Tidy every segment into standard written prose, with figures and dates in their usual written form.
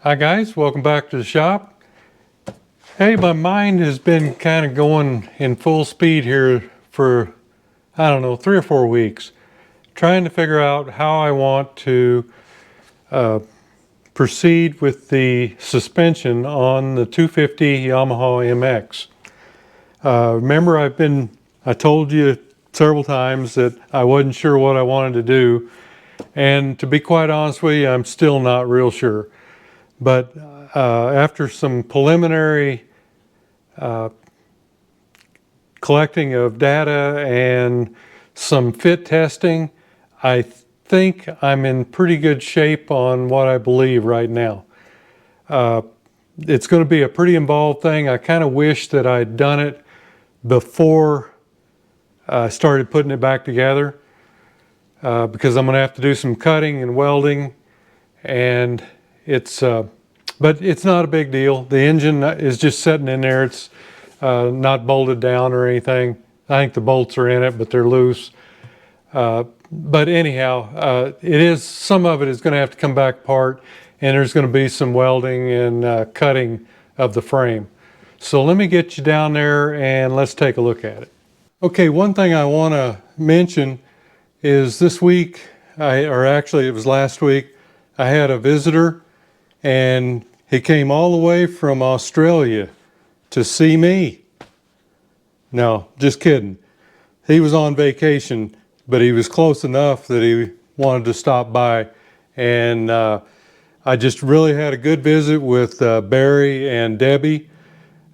Hi guys, welcome back to the shop. Hey, my mind has been kind of going in full speed here for, I don't know, 3 or 4 weeks, trying to figure out how I want to proceed with the suspension on the 250 Yamaha MX. Remember, I told you several times that I wasn't sure what I wanted to do, and to be quite honest with you, I'm still not real sure. But after some preliminary collecting of data and some fit testing, I think I'm in pretty good shape on what I believe right now. It's going to be a pretty involved thing. I kind of wish that I'd done it before I started putting it back together, because I'm going to have to do some cutting and welding, and but it's not a big deal. The engine is just sitting in there. It's not bolted down or anything. I think the bolts are in it, but they're loose. But anyhow, some of it is going to have to come back apart, and there's going to be some welding and cutting of the frame. So let me get you down there and let's take a look at it. Okay, one thing I want to mention is this week, or actually it was last week, I had a visitor, and he came all the way from Australia to see me. No, just kidding. He was on vacation, but he was close enough that he wanted to stop by. And I just really had a good visit with Barry and Debbie.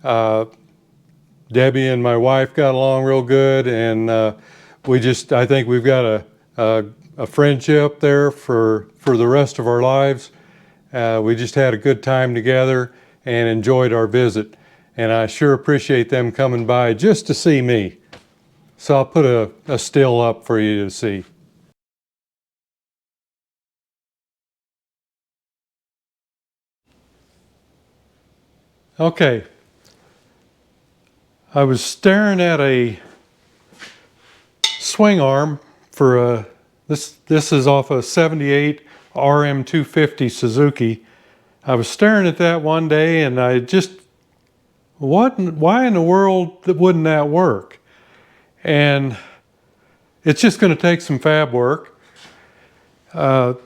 Debbie and my wife got along real good, and I think we've got a friendship there for the rest of our lives. We just had a good time together and enjoyed our visit. And I sure appreciate them coming by just to see me. So I'll put a still up for you to see. Okay. I was staring at a swing arm for this is off a 78 RM250 Suzuki. I was staring at that one day, and I just, why in the world wouldn't that work? And it's just going to take some fab work. You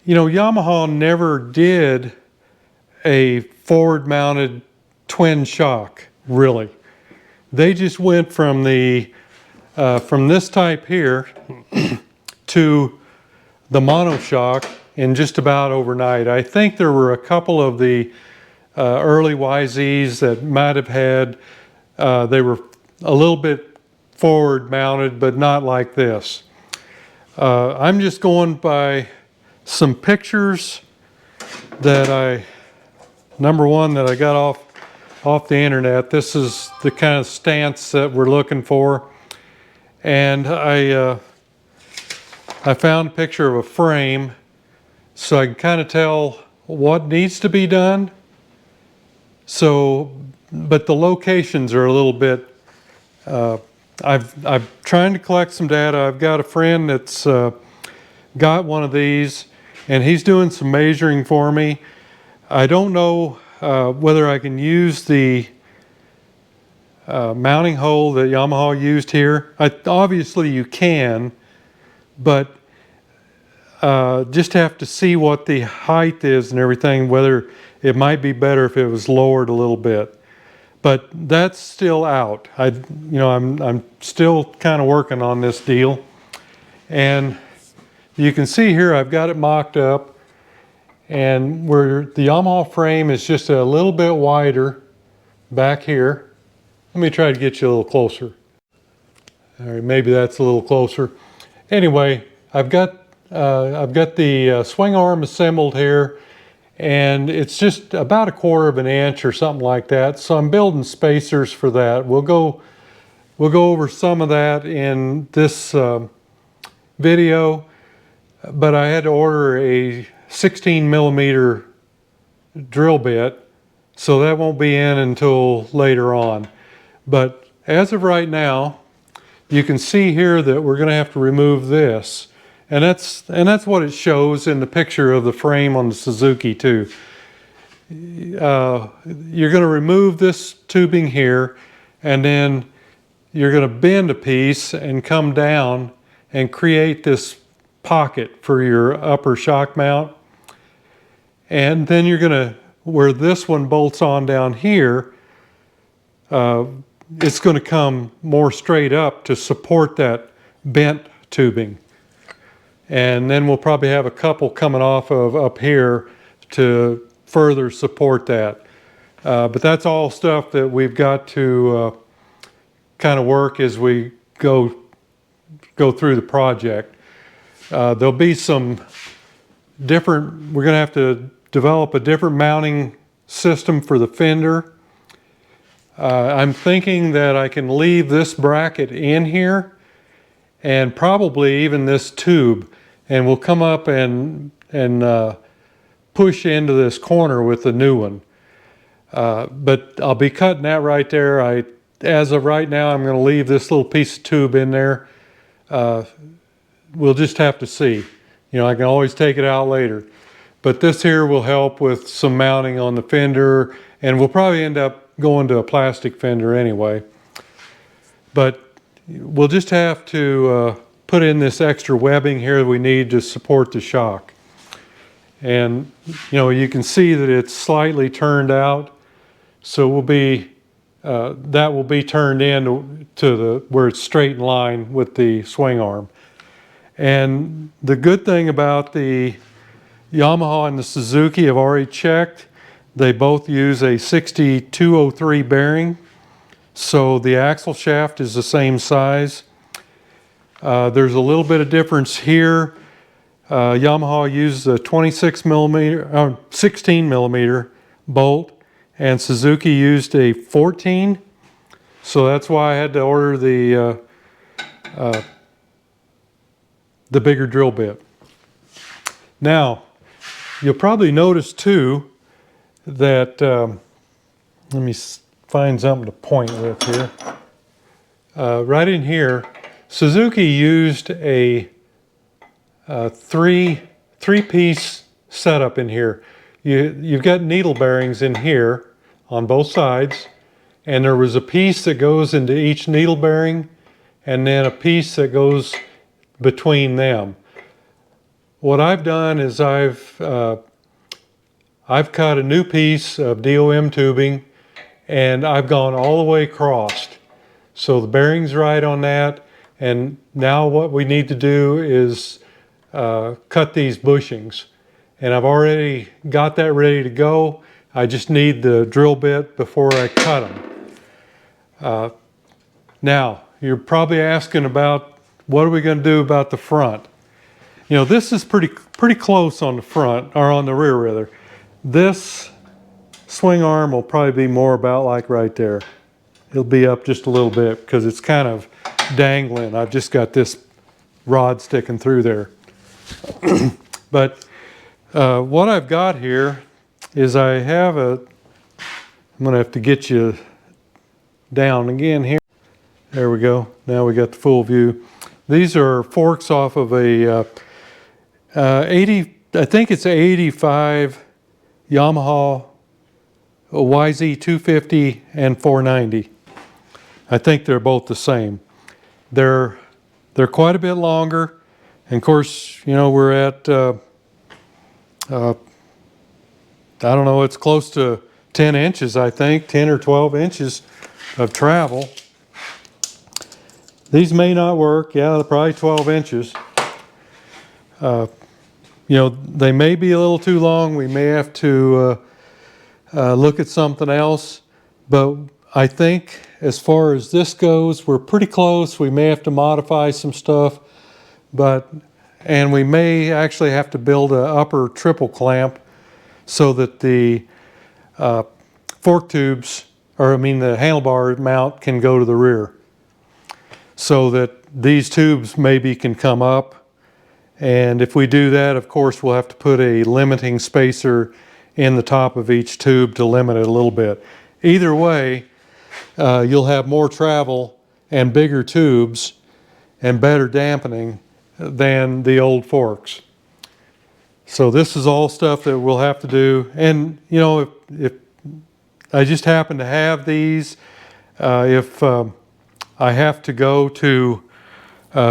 know, Yamaha never did a forward mounted twin shock, really. They just went from this type here to the monoshock in just about overnight. I think there were a couple of the early YZs that might have had, they were a little bit forward mounted, but not like this. I'm just going by some pictures that number one, that I got off the internet. This is the kind of stance that we're looking for. And I found a picture of a frame, so I can kind of tell what needs to be done. So, but the locations are a little bit, I'm trying to collect some data. I've got a friend that's got one of these, and he's doing some measuring for me. I don't know whether I can use the mounting hole that Yamaha used here. Obviously you can, but just have to see what the height is and everything, whether it might be better if it was lowered a little bit. But that's still out. I'm still kind of working on this deal. And you can see here I've got it mocked up, and where the Yamaha frame is just a little bit wider back here. Let me try to get you a little closer. All right, maybe that's a little closer. Anyway, I've got the swing arm assembled here, and it's just about 1/4 of an inch or something like that. So I'm building spacers for that. We'll go over some of that in this video, but I had to order a 16 millimeter drill bit, so that won't be in until later on. But as of right now, you can see here that we're going to have to remove this. And that's what it shows in the picture of the frame on the Suzuki too. you're going to remove this tubing here, and then you're going to bend a piece and come down and create this pocket for your upper shock mount. And then you're going to, where this one bolts on down here, it's going to come more straight up to support that bent tubing. And then we'll probably have a couple coming off of up here to further support that. But that's all stuff that we've got to kind of work as we go through the project. There'll be some different, we're going to have to develop a different mounting system for the fender. I'm thinking that I can leave this bracket in here and probably even this tube, and we'll come up and push into this corner with the new one. But I'll be cutting that right there. As of right now, I'm going to leave this little piece of tube in there. We'll just have to see. You know, I can always take it out later. But this here will help with some mounting on the fender, and we'll probably end up going to a plastic fender anyway. But we'll just have to put in this extra webbing here that we need to support the shock. And you know, you can see that it's slightly turned out, so we'll be that will be turned in to where it's straight in line with the swing arm. And the good thing about the Yamaha and the Suzuki, I've already checked, they both use a 6203 bearing, so the axle shaft is the same size. There's a little bit of difference here. Yamaha uses a 16 millimeter bolt, and Suzuki used a 14. So that's why I had to order the bigger drill bit. Now, you'll probably notice too that, let me find something to point with here. Right in here, Suzuki used a three-piece setup in here. You've got needle bearings in here on both sides, and there was a piece that goes into each needle bearing, and then a piece that goes between them. What I've done is I've cut a new piece of DOM tubing, and I've gone all the way across. So the bearing's right on that, and now what we need to do is cut these bushings. And I've already got that ready to go. I just need the drill bit before I cut them. Now, you're probably asking about what are we going to do about the front? You know, this is pretty close on the front, or on the rear rather. This swing arm will probably be more about like right there. It'll be up just a little bit because it's kind of dangling. I've just got this rod sticking through there. But what I've got here is I have I'm going to have to get you down again here. There we go. Now we got the full view. These are forks off of a I think it's 85 Yamaha YZ250 and 490. I think they're both the same. They're quite a bit longer, and of course, you know, we're at I don't know, it's close to 10 inches, I think, 10 or 12 inches of travel. These may not work. Yeah, they're probably 12 inches. You know, they may be a little too long. We may have to look at something else. But I think as far as this goes, we're pretty close. We may have to modify some stuff. And we may actually have to build an upper triple clamp so that the fork tubes, or I mean the handlebar mount, can go to the rear. So that these tubes maybe can come up. And if we do that, of course, we'll have to put a limiting spacer in the top of each tube to limit it a little bit. Either way, you'll have more travel and bigger tubes and better dampening than the old forks. So this is all stuff that we'll have to do. And you know, if I just happen to have these, if I have to go to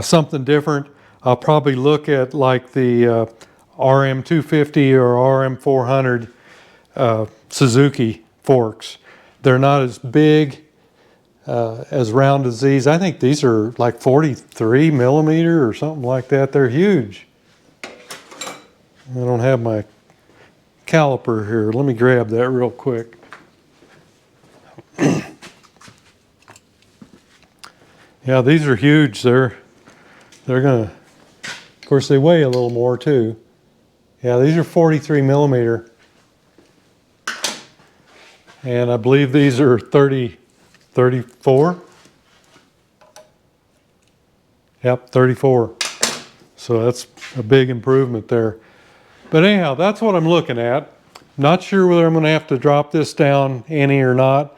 something different, I'll probably look at like the RM250 or RM400 Suzuki forks. They're not as big, as round as these. I think these are like 43 millimeter or something like that. They're huge. I don't have my caliper here. Let me grab that real quick. Yeah, these are huge. They're gonna, of course they weigh a little more too. Yeah, these are 43 millimeter. And I believe these are 34. Yep, 34. So that's a big improvement there. But anyhow, that's what I'm looking at. Not sure whether I'm going to have to drop this down any or not.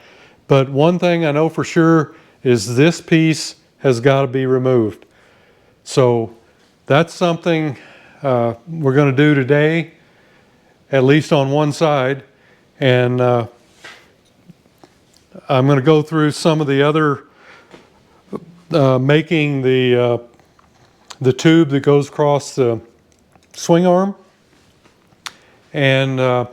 But one thing I know for sure is this piece has got to be removed. So that's something we're going to do today, at least on one side. And I'm going to go through some of the other making the tube that goes across the swing arm, and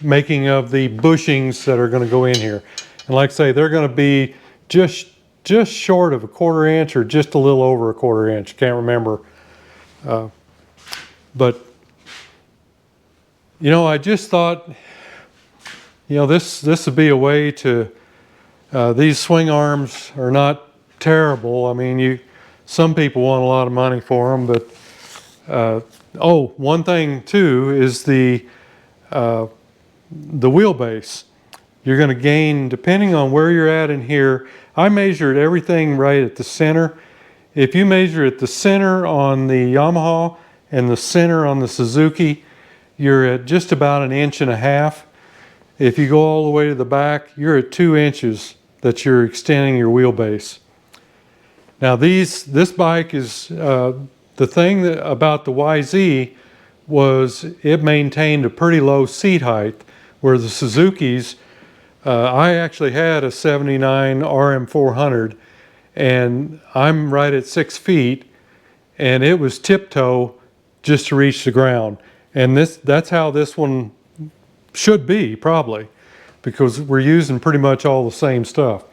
making of the bushings that are going to go in here. And like I say, they're going to be just short of a 1/4 inch or just a little over a 1/4 inch. Can't remember. But you know, I just thought, you know, this would be a way to. These swing arms are not terrible. I mean, some people want a lot of money for them, but oh, one thing too is the wheelbase. You're going to gain, depending on where you're at in here. I measured everything right at the center. If you measure at the center on the Yamaha and the center on the Suzuki, you're at just about 1.5 inches. If you go all the way to the back, you're at 2 inches that you're extending your wheelbase. Now this bike is, the thing about the YZ was it maintained a pretty low seat height, where the Suzuki's, I actually had a 79 RM400 and I'm right at 6 feet, and it was tiptoe just to reach the ground. And that's how this one should be, probably, because we're using pretty much all the same stuff.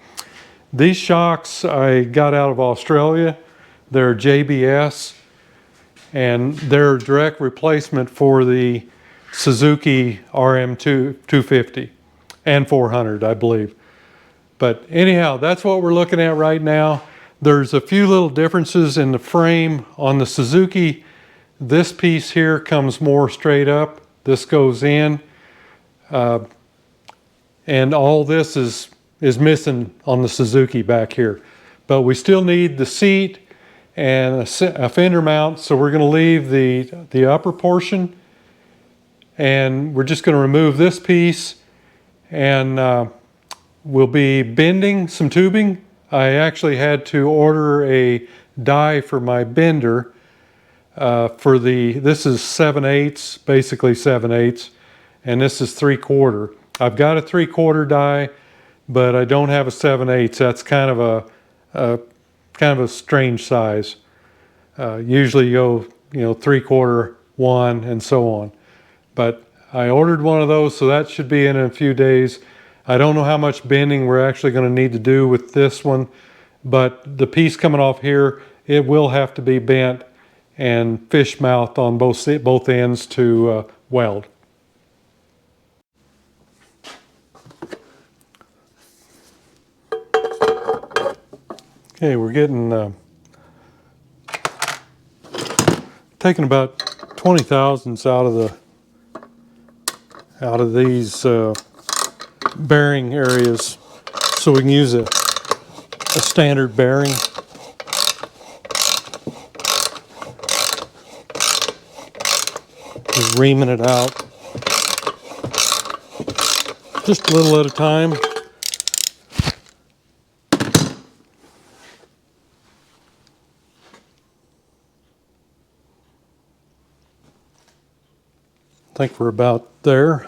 These shocks I got out of Australia. They're JBS, and they're a direct replacement for the Suzuki RM250 and 400, I believe. But anyhow, that's what we're looking at right now. There's a few little differences in the frame. On the Suzuki, this piece here comes more straight up. This goes in. And all this is missing on the Suzuki back here. But we still need the seat and a fender mount, so we're going to leave the upper portion, and we're just going to remove this piece, and we'll be bending some tubing. I actually had to order a die for my bender this is 7/8, basically 7/8, and this is 3/4. I've got a 3/4 die, but I don't have a 7/8. That's kind of a strange size. Usually you go, 3/4, 1, and so on. But I ordered one of those, so that should be in a few days. I don't know how much bending we're actually going to need to do with this one, but the piece coming off here, it will have to be bent and fish mouth on both ends to weld. Okay, we're getting taking about 20 thousandths out of these bearing areas, so we can use a standard bearing. Just reaming it out, just a little at a time. I think we're about there.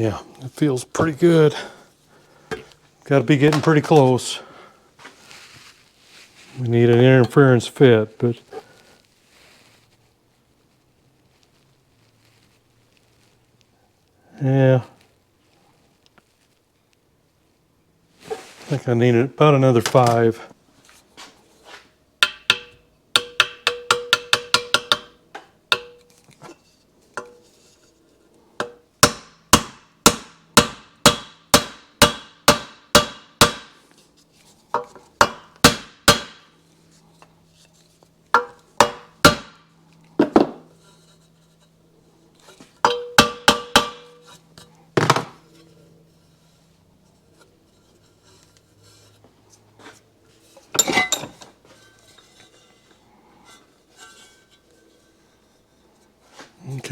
Yeah, it feels pretty good. Got to be getting pretty close. We need an interference fit, but yeah, I think I need about another 5.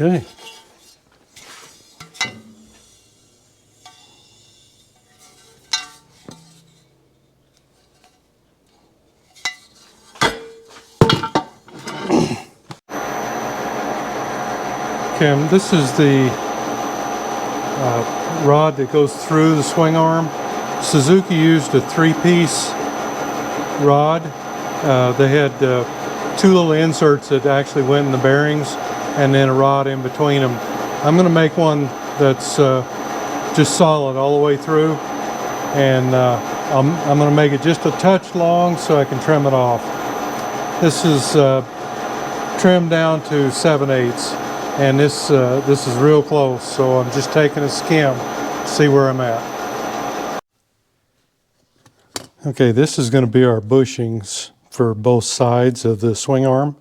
Okay. Okay, this is the rod that goes through the swing arm. Suzuki used a 3-piece rod. They had 2 little inserts that actually went in the bearings and then a rod in between them. I'm going to make one that's just solid all the way through, and I'm going to make it just a touch long so I can trim it off. This is trimmed down to 7/8, and this is real close, so I'm just taking a skim to see where I'm at. Okay, this is going to be our bushings for both sides of the swing arm.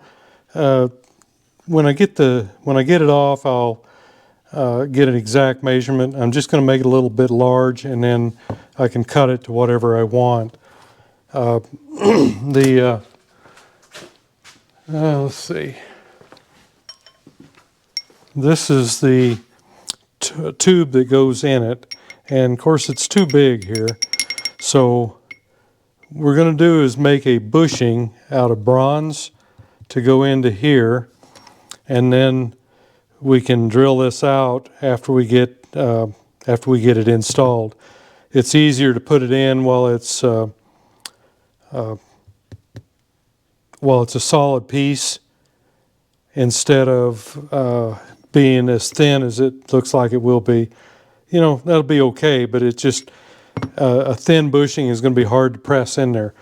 When I get it off, I'll get an exact measurement. I'm just going to make it a little bit large, and then I can cut it to whatever I want. Let's see. This is the tube that goes in it, and of course it's too big here. So what we're going to do is make a bushing out of bronze to go into here, and then we can drill this out after we get it installed. It's easier to put it in while it's a solid piece instead of being as thin as it looks like it will be. You know, that'll be okay, but it's just a thin bushing is going to be hard to press in there.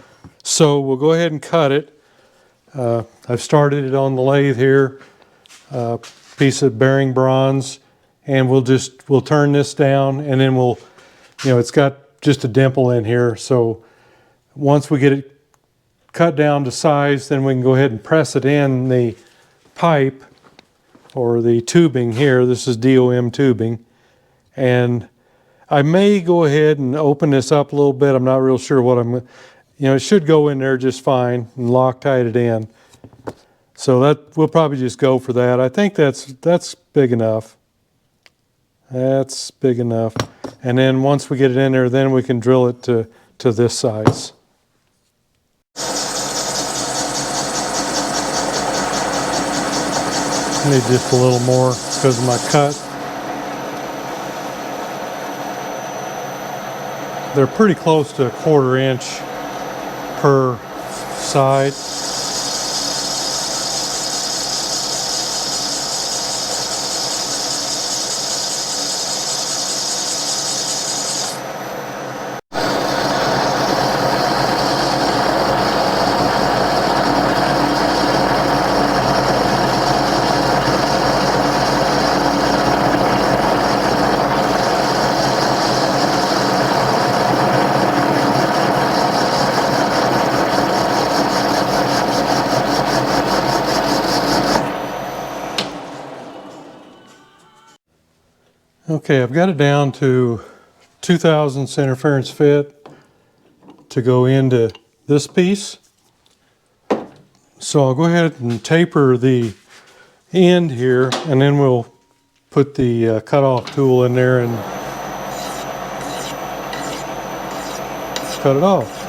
So we'll go ahead and cut it. I've started it on the lathe here, piece of bearing bronze, and we'll turn this down, and then it's got just a dimple in here. So once we get it cut down to size, then we can go ahead and press it in the pipe or the tubing here. This is DOM tubing, and I may go ahead and open this up a little bit. I'm not real sure what it should go in there just fine and Loctite it in. So that we'll probably just go for that. I think that's big enough. That's big enough. And then once we get it in there, then we can drill it to this size. I need just a little more because of my cut. They're pretty close to 1/4 inch per side. Okay, I've got it down to 2 thousandths interference fit to go into this piece. So I'll go ahead and taper the end here, and then we'll put the cutoff tool in there and cut it off.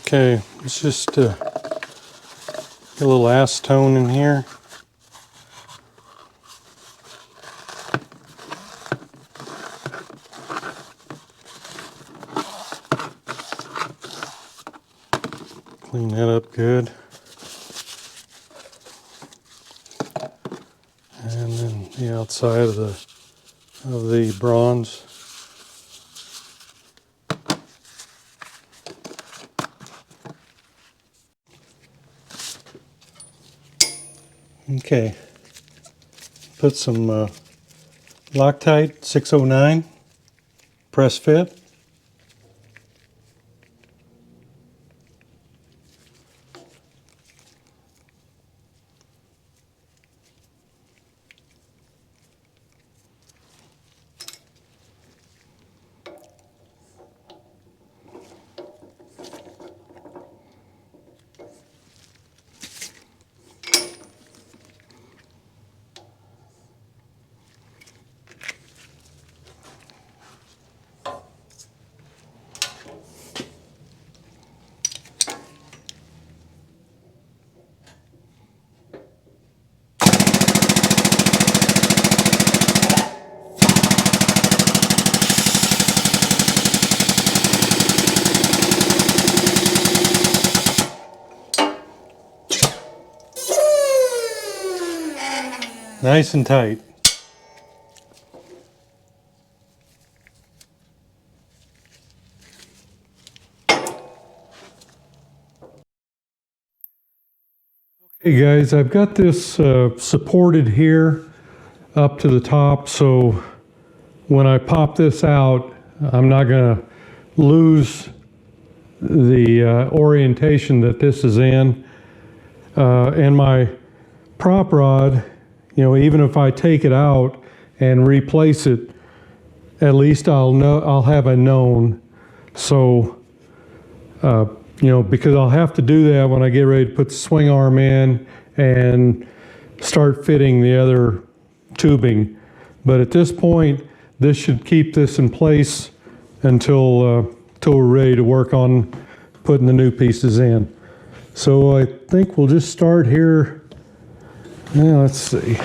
Okay, let's just get a little acetone in here. Clean that up good. And then the outside of the bronze. Okay, put some Loctite 609 press fit. Nice and tight. Hey guys, I've got this supported here up to the top, so when I pop this out, I'm not going to lose the orientation that this is in. And my prop rod, you know, even if I take it out and replace it, at least I'll have a known. So, you know, because I'll have to do that when I get ready to put the swing arm in and start fitting the other tubing. But at this point, this should keep this in place until we're ready to work on putting the new pieces in. So I think we'll just start here. Now let's see.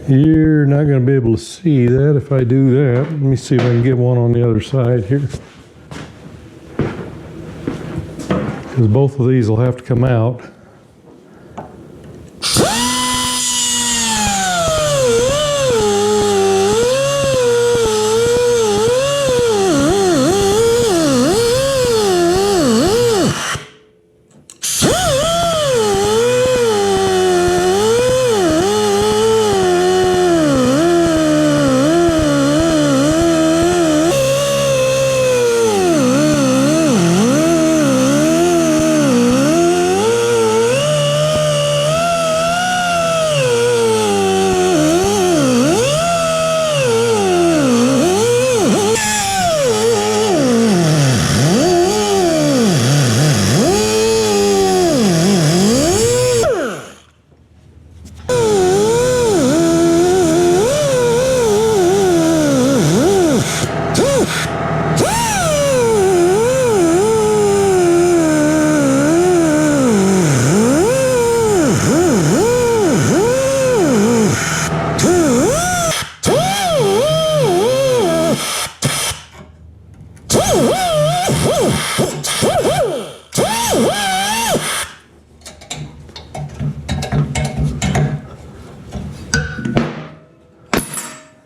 You're not going to be able to see that if I do that. Let me see if I can get one on the other side here. Because both of these will have to come out.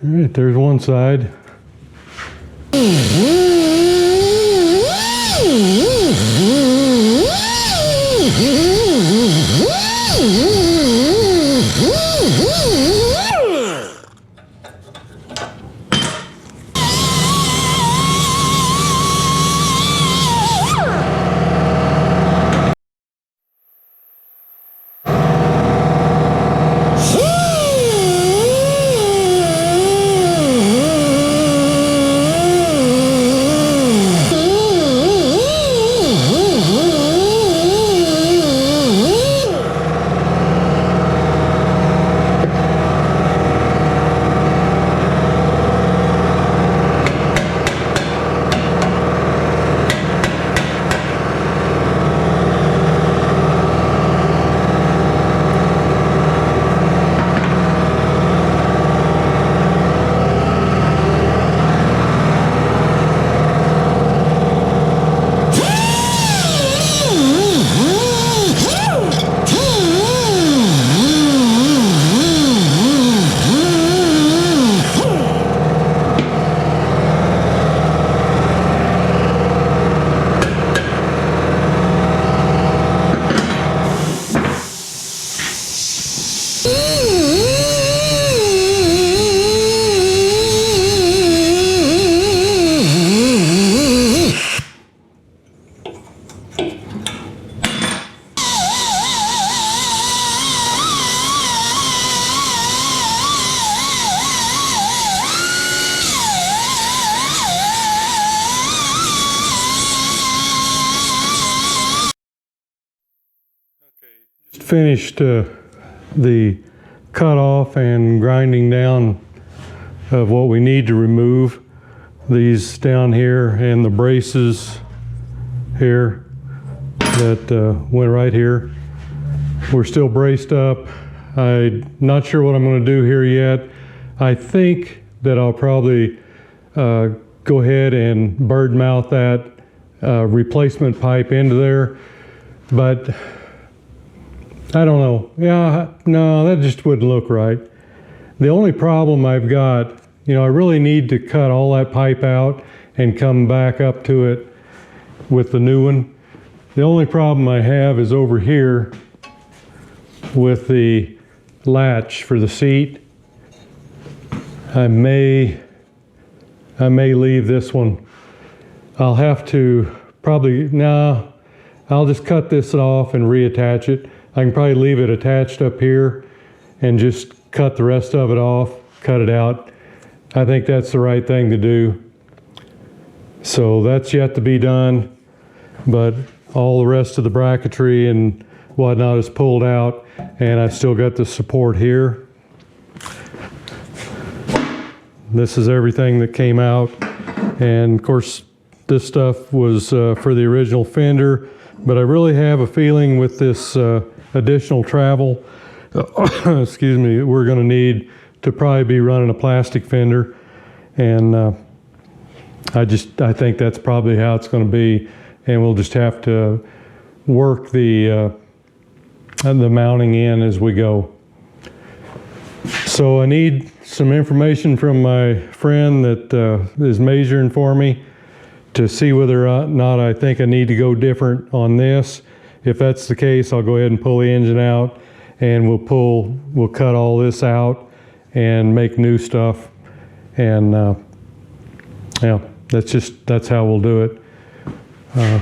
All right, there's one side. Just finished the cutoff and grinding down of what we need to remove. These down here and the braces here that went right here. We're still braced up. I'm not sure what I'm going to do here yet. I think that I'll probably go ahead and bird mount that replacement pipe into there, but I don't know. Yeah, no, that just wouldn't look right. The only problem I've got, you know, I really need to cut all that pipe out and come back up to it with the new one. The only problem I have is over here with the latch for the seat. I may leave this one. I'll have to probably, I'll just cut this off and reattach it. I can probably leave it attached up here and just cut the rest of it off, cut it out. I think that's the right thing to do. So that's yet to be done, but all the rest of the bracketry and whatnot is pulled out, and I've still got the support here. This is everything that came out, and of course this stuff was for the original fender, but I really have a feeling with this additional travel, excuse me, we're going to need to probably be running a plastic fender, and I think that's probably how it's going to be, and we'll just have to work the mounting in as we go. So I need some information from my friend that is measuring for me to see whether or not I think I need to go different on this. If that's the case, I'll go ahead and pull the engine out, and we'll cut all this out and make new stuff. And yeah, that's how we'll do it.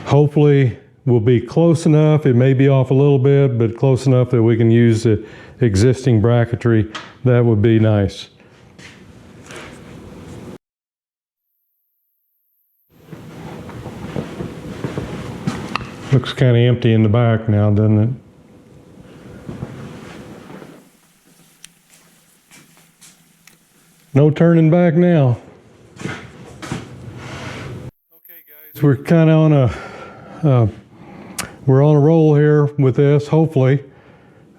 Hopefully we'll be close enough. It may be off a little bit, but close enough that we can use the existing bracketry. That would be nice. Looks kind of empty in the back now, doesn't it? No turning back now. Okay, guys, we're kind of on a roll here with this, hopefully.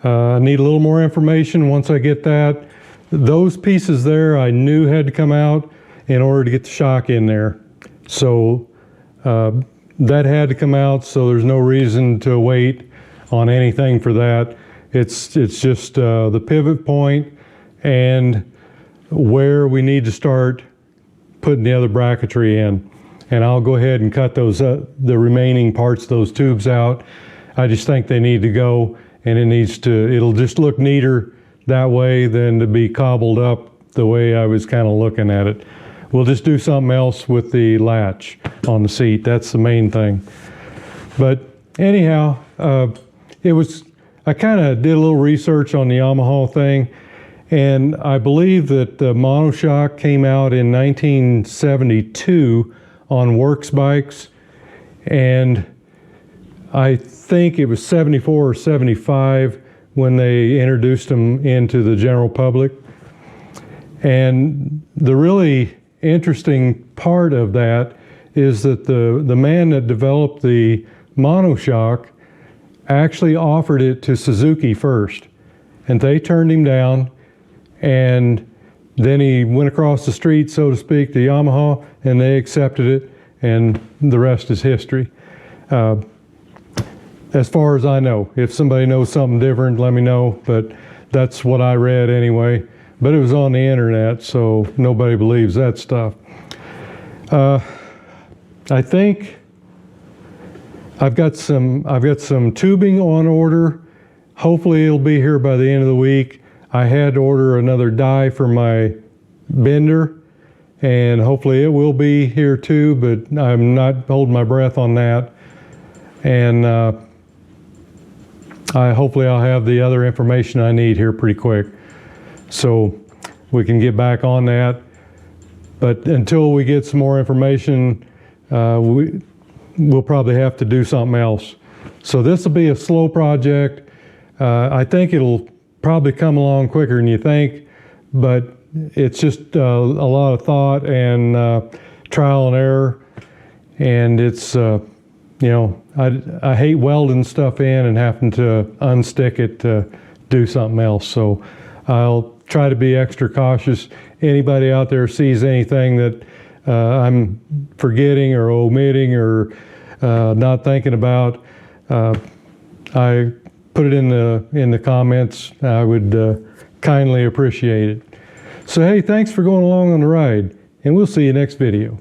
I need a little more information once I get that. Those pieces there I knew had to come out in order to get the shock in there. So that had to come out, so there's no reason to wait on anything for that. It's just the pivot point and where we need to start putting the other bracketry in. And I'll go ahead and cut those the remaining parts of those tubes out. I just think they need to go, and it'll just look neater that way than to be cobbled up the way I was kind of looking at it. We'll just do something else with the latch on the seat. That's the main thing. But anyhow, I kind of did a little research on the Yamaha thing, and I believe that the monoshock came out in 1972 on works bikes, and I think it was 74 or 75 when they introduced them into the general public. And the really interesting part of that is that the man that developed the monoshock actually offered it to Suzuki first, and they turned him down, and then he went across the street, so to speak, to Yamaha, and they accepted it, and the rest is history. As far as I know. If somebody knows something different, let me know, but that's what I read anyway. But it was on the internet, so nobody believes that stuff. I think I've got some tubing on order. Hopefully it'll be here by the end of the week. I had to order another die for my bender, and hopefully it will be here too, but I'm not holding my breath on that. And hopefully I'll have the other information I need here pretty quick, so we can get back on that. But until we get some more information, we'll probably have to do something else. So this will be a slow project. I think it'll probably come along quicker than you think, but it's just a lot of thought and trial and error. And it's, you know, I hate welding stuff in and having to unstick it to do something else. So I'll try to be extra cautious. Anybody out there sees anything that I'm forgetting or omitting or not thinking about, I put it in the comments. I would kindly appreciate it. So hey, thanks for going along on the ride, and we'll see you next video.